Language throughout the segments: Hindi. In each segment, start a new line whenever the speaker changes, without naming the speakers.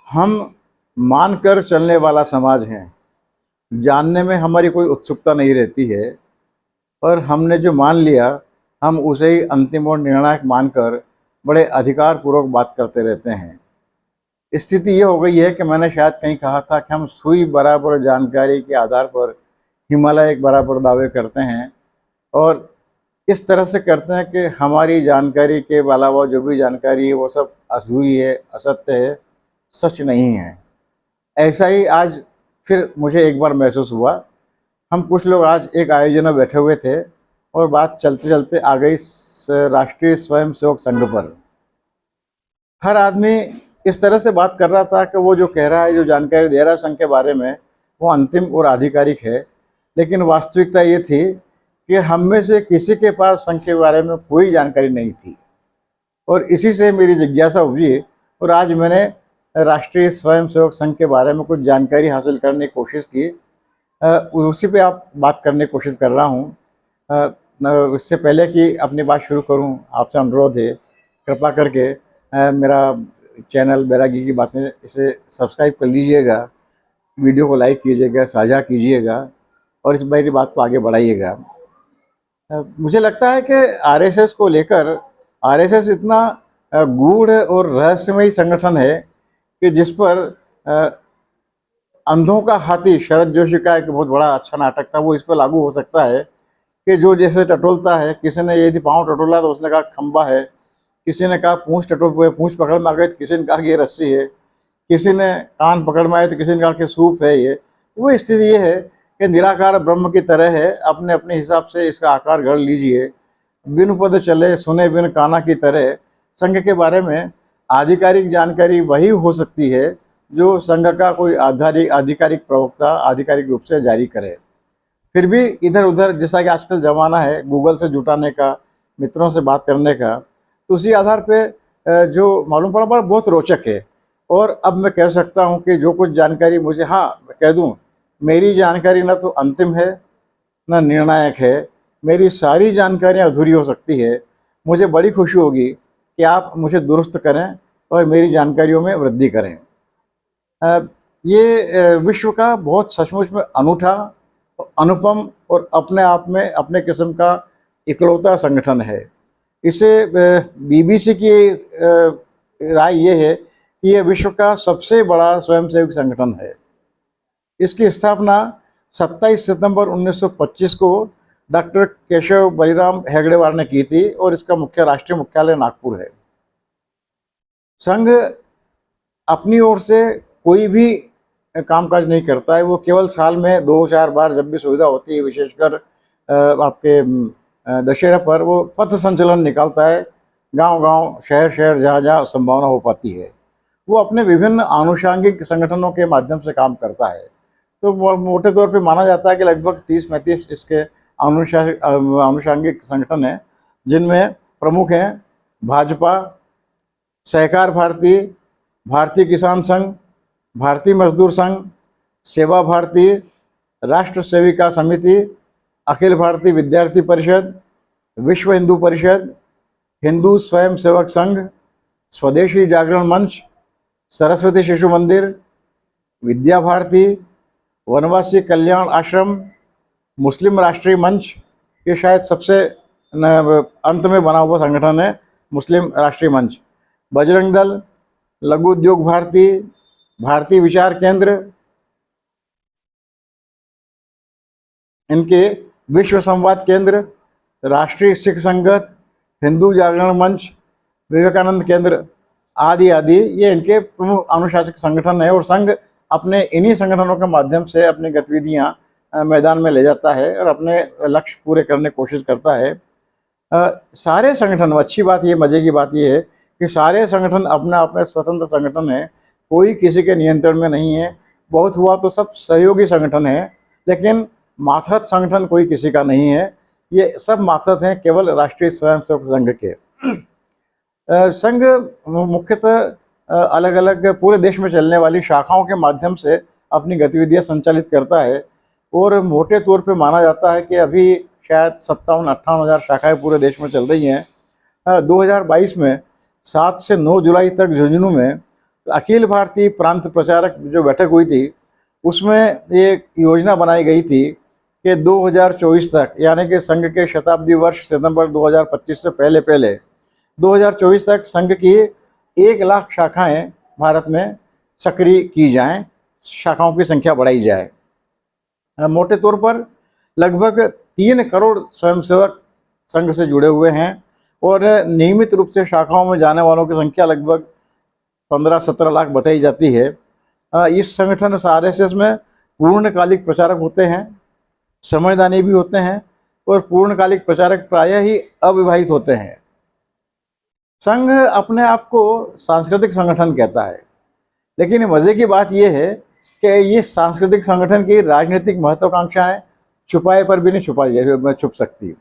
हम मानकर चलने वाला समाज हैं। जानने में हमारी कोई उत्सुकता नहीं रहती है और हमने जो मान लिया, हम उसे ही अंतिम और निर्णायक मानकर बड़े अधिकारपूर्वक बात करते रहते हैं। स्थिति ये हो गई है कि मैंने शायद कहीं कहा था कि हम सुई बराबर जानकारी के आधार पर हिमालय एक बराबर दावे करते हैं और इस तरह से करते हैं कि हमारी जानकारी के अलावा जो भी जानकारी है वो सब अधूरी है, असत्य है, सच नहीं है। ऐसा ही आज फिर मुझे एक बार महसूस हुआ। हम कुछ लोग आज एक आयोजन में बैठे हुए थे और बात चलते चलते आ गई राष्ट्रीय स्वयंसेवक संघ पर। हर आदमी इस तरह से बात कर रहा था कि वो जो कह रहा है, जो जानकारी दे रहा है संघ के बारे में, वो अंतिम और आधिकारिक है। लेकिन वास्तविकता ये थी कि हम में से किसी के पास संघ के बारे में कोई जानकारी नहीं थी और इसी से मेरी जिज्ञासा उपजी और आज मैंने राष्ट्रीय स्वयंसेवक संघ के बारे में कुछ जानकारी हासिल करने की कोशिश की। उसी पे आप बात करने की कोशिश कर रहा हूँ। इससे पहले कि अपनी बात शुरू करूँ, आपसे अनुरोध है, कृपा करके मेरा चैनल बैरागी की बातें इसे सब्सक्राइब कर लीजिएगा, वीडियो को लाइक कीजिएगा, साझा कीजिएगा और इस मेरी बात को आगे बढ़ाइएगा। मुझे लगता है कि आरएसएस को लेकर आरएसएस इतना गूढ़ और रहस्यमयी संगठन है कि जिस पर अंधों का हाथी शरद जोशी का एक बहुत बड़ा अच्छा नाटक था, वो इस पर लागू हो सकता है कि जो जैसे टटोलता है, किसी ने यदि पाँव टटोला तो उसने कहा खंबा है, किसी ने कहा पूँछ टटोल पे पूँछ पकड़ में आ गई तो किसी ने कहा कि ये रस्सी है, किसी ने कान पकड़ में आए तो किसी ने कहा कि सूप है। ये वो स्थिति ये है कि निराकार ब्रह्म की तरह है, अपने अपने हिसाब से इसका आकार गढ़ लीजिए। बिन पद चले सुने बिन काना की तरह संघ के बारे में आधिकारिक जानकारी वही हो सकती है जो संघ का कोई आधिकारिक प्रवक्ता आधिकारिक रूप से जारी करे। फिर भी इधर उधर, जैसा कि आजकल ज़माना है गूगल से जुटाने का, मित्रों से बात करने का, तो उसी आधार पे जो मालूम पड़ा बहुत रोचक है। और अब मैं कह सकता हूँ कि जो कुछ जानकारी मुझे, हाँ मैं कह दूँ, मेरी जानकारी न तो अंतिम है न निर्णायक है, मेरी सारी जानकारियाँ अधूरी हो सकती है। मुझे बड़ी खुशी होगी कि आप मुझे दुरुस्त करें और मेरी जानकारियों में वृद्धि करें। ये विश्व का बहुत सचमुच में अनूठा, अनुपम और अपने आप में अपने किस्म का इकलौता संगठन है। इसे बीबीसी की राय ये है कि यह विश्व का सबसे बड़ा स्वयंसेवक संगठन है। इसकी स्थापना 27 सितंबर 1925 को डॉक्टर केशव बलिराम हेगड़ेवार ने की थी और इसका राष्ट्रीय मुख्यालय नागपुर है। संघ अपनी ओर से कोई भी कामकाज नहीं करता है, वो केवल साल में 2-4 बार जब भी सुविधा होती है, विशेषकर आपके दशहरा पर, वो पथ संचलन निकालता है गांव-गांव, शहर-शहर, जहाँ-जहाँ संभावना हो पाती है। वो अपने विभिन्न आनुषांगिक संगठनों के माध्यम से काम करता है। तो मोटे तौर पे माना जाता है कि लगभग 30-35 इसके आनुषांगिक संगठन हैं, जिनमें प्रमुख हैं भाजपा, सहकार भारती, भारतीय किसान संघ, भारतीय मजदूर संघ, सेवा भारती, राष्ट्र सेविका समिति, अखिल भारतीय विद्यार्थी परिषद, विश्व हिंदू परिषद, हिंदू स्वयं सेवक संघ, स्वदेशी जागरण मंच, सरस्वती शिशु मंदिर, विद्या भारती, वनवासी कल्याण आश्रम, मुस्लिम राष्ट्रीय मंच, ये शायद सबसे अंत में बना हुआ संगठन है, मुस्लिम राष्ट्रीय मंच, बजरंग दल, लघु उद्योग भारती, भारतीय विचार केंद्र, इनके विश्व संवाद केंद्र, राष्ट्रीय सिख संगत, हिंदू जागरण मंच, विवेकानंद केंद्र आदि आदि, ये इनके प्रमुख अनुशासिक संगठन है। और संघ अपने इन्हीं संगठनों के माध्यम से अपनी गतिविधियां मैदान में ले जाता है और अपने लक्ष्य पूरे करने की कोशिश करता है। सारे संगठन, अच्छी बात ये, मज़े की बात ये है कि सारे संगठन अपने आप में स्वतंत्र संगठन है, कोई किसी के नियंत्रण में नहीं है। बहुत हुआ तो सब सहयोगी संगठन है, लेकिन मातहत संगठन कोई किसी का नहीं है। ये सब मातहत हैं केवल राष्ट्रीय स्वयंसेवक संघ के। संघ मुख्यतः अलग अलग पूरे देश में चलने वाली शाखाओं के माध्यम से अपनी गतिविधियां संचालित करता है और मोटे तौर पे माना जाता है कि अभी शायद 57-58 हज़ार शाखाएँ पूरे देश में चल रही हैं। 2022 में 7 से 9 जुलाई तक झुंझुनू में अखिल भारतीय प्रांत प्रचारक जो बैठक हुई थी, उसमें एक योजना बनाई गई थी कि 2024 तक, यानी कि संघ के शताब्दी वर्ष सितंबर 2025 से पहले पहले 2024 तक संघ की 1 लाख शाखाएं भारत में सक्रिय की जाएं, शाखाओं की संख्या बढ़ाई जाए। मोटे तौर पर लगभग 3 करोड़ स्वयंसेवक संघ से जुड़े हुए हैं और नियमित रूप से शाखाओं में जाने वालों की संख्या लगभग 15-17 लाख बताई जाती है। इस संगठन RSS में पूर्णकालिक प्रचारक होते हैं, समयदानी भी होते हैं और पूर्णकालिक प्रचारक प्रायः ही अविवाहित होते हैं। संघ अपने आप को सांस्कृतिक संगठन कहता है, लेकिन मज़े की बात यह है कि ये सांस्कृतिक संगठन की राजनीतिक महत्वाकांक्षाएं छुपाए पर भी नहीं छुप सकती।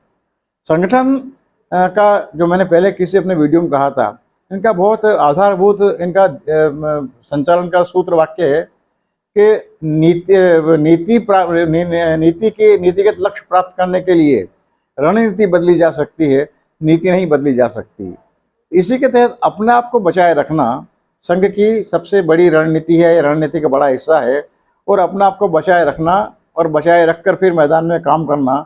संगठन का जो मैंने पहले किसी अपने वीडियो में कहा था, इनका बहुत आधारभूत इनका संचालन का सूत्र वाक्य है कि नीतिगत लक्ष्य प्राप्त करने के लिए रणनीति बदली जा सकती है, नीति नहीं बदली जा सकती। इसी के तहत अपने आप को बचाए रखना संघ की सबसे बड़ी रणनीति है, रणनीति का बड़ा हिस्सा है। और अपने आप को बचाए रखना और बचाए रखकर फिर मैदान में काम करना,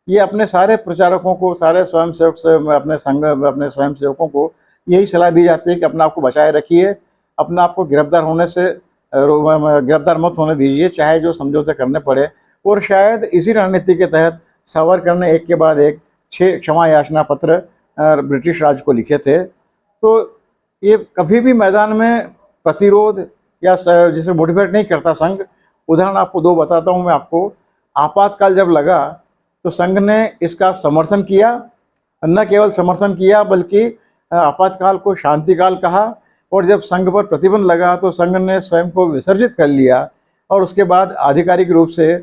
ये अपने सारे प्रचारकों को, सारे स्वयंसेवक से, अपने संघ, अपने स्वयंसेवकों को यही सलाह दी जाती है कि अपने आप को बचाए रखिए, अपने आप को गिरफ्तार मत होने दीजिए, चाहे जो समझौते करने पड़े। और शायद इसी रणनीति के तहत सावरकर ने एक के बाद एक 6 क्षमा याचना पत्र ब्रिटिश राज को लिखे थे। तो ये कभी भी मैदान में प्रतिरोध या जिसे मोटिवेट नहीं करता संघ। उदाहरण आपको 2 बताता हूँ मैं आपको। आपातकाल जब लगा तो संघ ने इसका समर्थन किया, न केवल समर्थन किया बल्कि आपातकाल को शांतिकाल कहा। और जब संघ पर प्रतिबंध लगा तो संघ ने स्वयं को विसर्जित कर लिया और उसके बाद आधिकारिक रूप से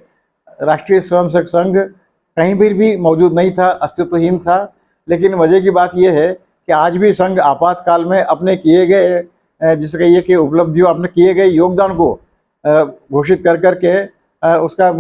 राष्ट्रीय स्वयंसेवक संघ कहीं भी मौजूद नहीं था, अस्तित्वहीन था। लेकिन मज़े की बात यह है कि आज भी संघ आपातकाल में अपने किए गए, जिसे कहिए कि उपलब्धियों, अपने किए गए योगदान को घोषित कर करके उसका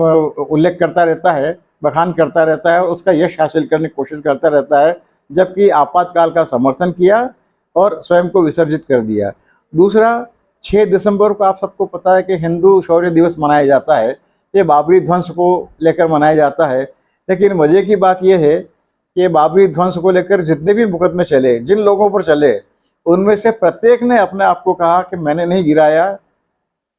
उल्लेख करता रहता है, बखान करता रहता है और उसका यश हासिल करने की कोशिश करता रहता है, जबकि आपातकाल का समर्थन किया और स्वयं को विसर्जित कर दिया। दूसरा, 6 दिसंबर को आप सबको पता है कि हिंदू शौर्य दिवस मनाया जाता है। ये बाबरी ध्वंस को लेकर मनाया जाता है। लेकिन मज़े की बात यह है कि बाबरी ध्वंस को लेकर जितने भी मुकदमे चले, जिन लोगों पर चले, उनमें से प्रत्येक ने अपने आप को कहा कि मैंने नहीं गिराया,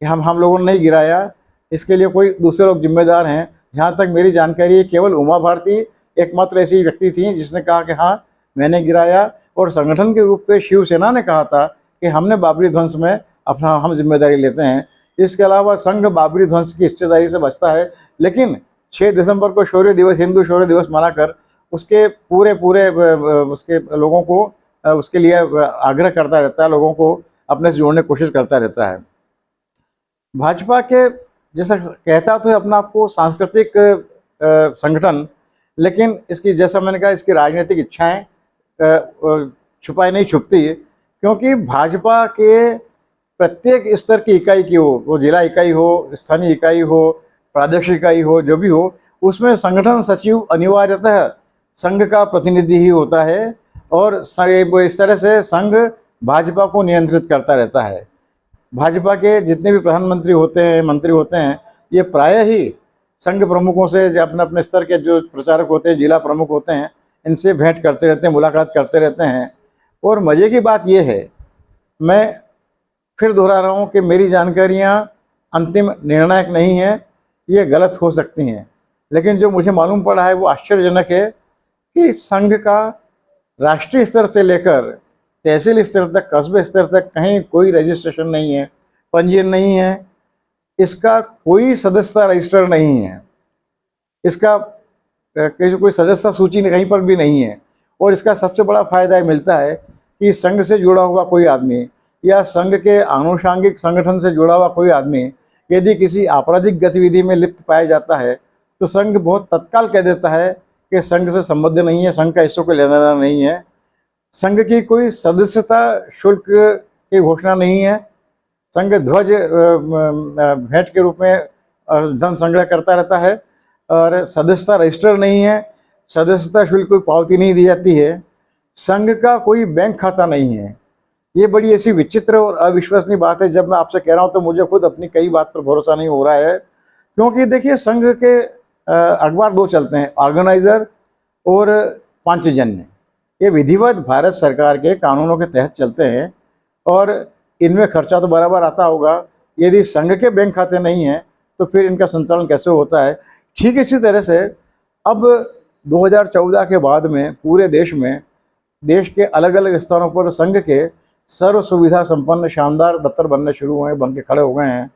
हम लोगों ने नहीं गिराया, इसके लिए कोई दूसरे लोग जिम्मेदार हैं। जहाँ तक मेरी जानकारी है, केवल उमा भारती एकमात्र ऐसी व्यक्ति थी जिसने कहा कि हाँ मैंने गिराया। और संगठन के रूप में शिवसेना ने कहा था कि हमने बाबरी ध्वंस में हम जिम्मेदारी लेते हैं। इसके अलावा संघ बाबरी ध्वंस की हिस्सेदारी से बचता है, लेकिन 6 दिसंबर को शौर्य दिवस, हिंदू शौर्य दिवस मनाकर उसके पूरे उसके लोगों को उसके लिए आग्रह करता रहता है, लोगों को अपने से जोड़ने की कोशिश करता रहता है। भाजपा के जैसा कहता तो है अपना आपको सांस्कृतिक संगठन, लेकिन इसकी, जैसा मैंने कहा, इसकी राजनीतिक इच्छाएं छुपाई नहीं छुपती, क्योंकि भाजपा के प्रत्येक स्तर की इकाई की हो, वो जिला इकाई हो, स्थानीय इकाई हो, प्रादेशिक इकाई हो, जो भी हो, उसमें संगठन सचिव अनिवार्यतः संघ का प्रतिनिधि ही होता है। और इस तरह से संघ भाजपा को नियंत्रित करता रहता है। भाजपा के जितने भी प्रधानमंत्री होते हैं, मंत्री होते हैं, ये प्रायः ही संघ प्रमुखों से, अपने अपने स्तर के जो प्रचारक होते हैं, जिला प्रमुख होते हैं, इनसे भेंट करते रहते हैं, मुलाकात करते रहते हैं। और मज़े की बात यह है, मैं फिर दोहरा रहा हूँ कि मेरी जानकारियाँ अंतिम निर्णायक नहीं हैं, ये गलत हो सकती हैं, लेकिन जो मुझे मालूम पड़ा है वो आश्चर्यजनक है कि संघ का राष्ट्रीय स्तर से लेकर तहसील स्तर तक, कस्बे स्तर तक कहीं कोई रजिस्ट्रेशन नहीं है, पंजीयन नहीं है, इसका कोई सदस्यता रजिस्टर नहीं है, इसका कोई सदस्यता सूची कहीं पर भी नहीं है। और इसका सबसे बड़ा फायदा मिलता है कि संघ से जुड़ा हुआ कोई आदमी या संघ के आनुषांगिक संगठन से जुड़ा हुआ कोई आदमी यदि किसी आपराधिक गतिविधि में लिप्त पाया जाता है तो संघ बहुत तत्काल कह देता है कि संघ से संबद्ध नहीं है, संघ का इसको कोई लेना देना नहीं है। संघ की कोई सदस्यता शुल्क की घोषणा नहीं है। संघ ध्वज भेंट के रूप में धन संग्रह करता रहता है और सदस्यता रजिस्टर नहीं है, सदस्यता शुल्क कोई पावती नहीं दी जाती है। संघ का कोई बैंक खाता नहीं है। ये बड़ी ऐसी विचित्र और अविश्वसनीय बात है। जब मैं आपसे कह रहा हूँ तो मुझे खुद अपनी कई बात पर भरोसा नहीं हो रहा है, क्योंकि देखिए संघ के अखबार दो चलते हैं, ऑर्गेनाइजर और पांचजन्य। ये विधिवत भारत सरकार के कानूनों के तहत चलते हैं और इनमें खर्चा तो बराबर आता होगा। यदि संघ के बैंक खाते नहीं हैं तो फिर इनका संचालन कैसे होता है। ठीक इसी तरह से अब 2014 के बाद में पूरे देश में, देश के अलग अलग स्थानों पर संघ के सर्व सुविधा संपन्न शानदार दफ्तर बनने शुरू हुए, बन के खड़े हो गए हैं।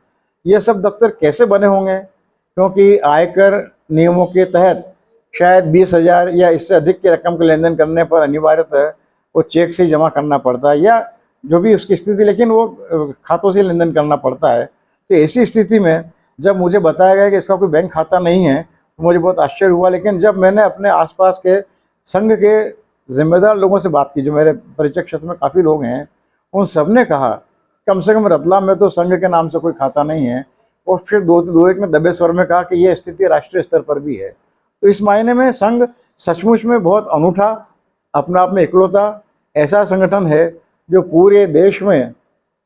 ये सब दफ्तर कैसे बने होंगे, क्योंकि आयकर नियमों के तहत शायद 20,000 या इससे अधिक की रकम के लेन देन करने पर अनिवार्यतः वो चेक से ही जमा करना पड़ता है, या जो भी उसकी स्थिति, लेकिन वो खातों से लेन देन करना पड़ता है। तो ऐसी स्थिति में जब मुझे बताया गया कि इसका कोई बैंक खाता नहीं है तो मुझे बहुत आश्चर्य हुआ। लेकिन जब मैंने अपने आसपास के संघ के जिम्मेदार लोगों से बात की, जो मेरे परिचय क्षेत्र में काफ़ी लोग हैं, उन सब ने कहा कम से कम रतलाम में तो संघ के नाम से कोई खाता नहीं है। और फिर दो एक ने दबे स्वर में कहा कि यह स्थिति राष्ट्रीय स्तर पर भी है। तो इस मायने में संघ सचमुच में बहुत अनूठा, अपने आप में इकलौता ऐसा संगठन है जो पूरे देश में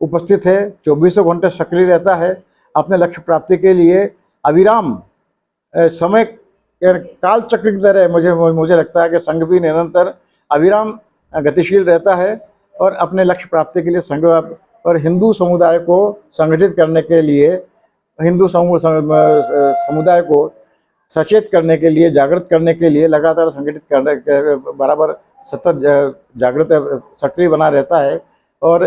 उपस्थित है, 24 घंटे सक्रिय रहता है, अपने लक्ष्य प्राप्ति के लिए अविराम समय काल चक्र की तरह मुझे लगता है कि संघ भी निरंतर अविराम गतिशील रहता है और अपने लक्ष्य प्राप्ति के लिए संघ और हिंदू समुदाय को संगठित करने के लिए, हिंदू समुदाय को सचेत करने के लिए, जागृत करने के लिए लगातार संगठित करने के बराबर सतत जागृत सक्रिय बना रहता है। और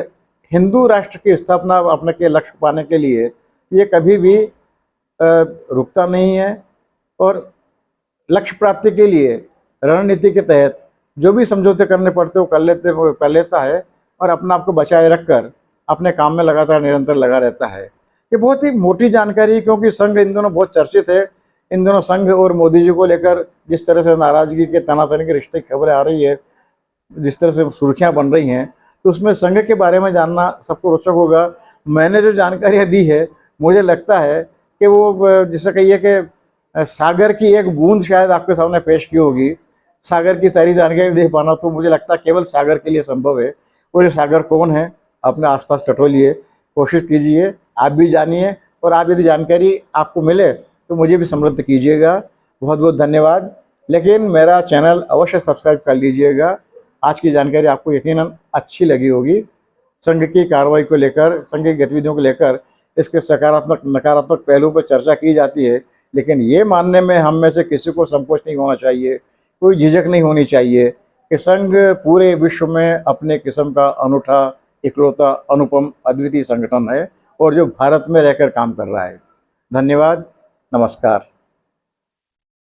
हिंदू राष्ट्र की स्थापना अपने के लक्ष्य पाने के लिए ये कभी भी रुकता नहीं है और लक्ष्य प्राप्ति के लिए रणनीति के तहत जो भी समझौते करने पड़ते वो कर लेता है और अपने आप को बचाए रखकर अपने काम में लगातार निरंतर लगा रहता है। ये बहुत ही मोटी जानकारी, क्योंकि संघ इन दोनों बहुत चर्चित है। इन दोनों संघ और मोदी जी को लेकर जिस तरह से नाराजगी के तनातनी के रिश्ते की खबरें आ रही है, जिस तरह से सुर्खियां बन रही हैं, तो उसमें संघ के बारे में जानना सबको रोचक होगा। मैंने जो जानकारियां दी है मुझे लगता है कि वो जिसे कहिए कि सागर की एक बूंद शायद आपके सामने पेश की होगी। सागर की सारी जानकारी दे पाना तो मुझे लगता है केवल सागर के लिए संभव है। और ये सागर कौन है, अपने आसपास टटोलिए, कोशिश कीजिए, आप भी जानिए, और आप यदि जानकारी आपको मिले तो मुझे भी समृद्ध कीजिएगा। बहुत बहुत धन्यवाद। लेकिन मेरा चैनल अवश्य सब्सक्राइब कर लीजिएगा। आज की जानकारी आपको यकीनन अच्छी लगी होगी। संघ की कार्रवाई को लेकर, संघ की गतिविधियों को लेकर इसके सकारात्मक नकारात्मक पहलू पर चर्चा की जाती है, लेकिन ये मानने में हम में से किसी को संकोच नहीं होना चाहिए, कोई झिझक नहीं होनी चाहिए कि संघ पूरे विश्व में अपने किस्म का अनूठा, इकलौता, अनुपम, अद्वितीय संगठन है और जो भारत में रहकर काम कर रहा है। धन्यवाद, नमस्कार।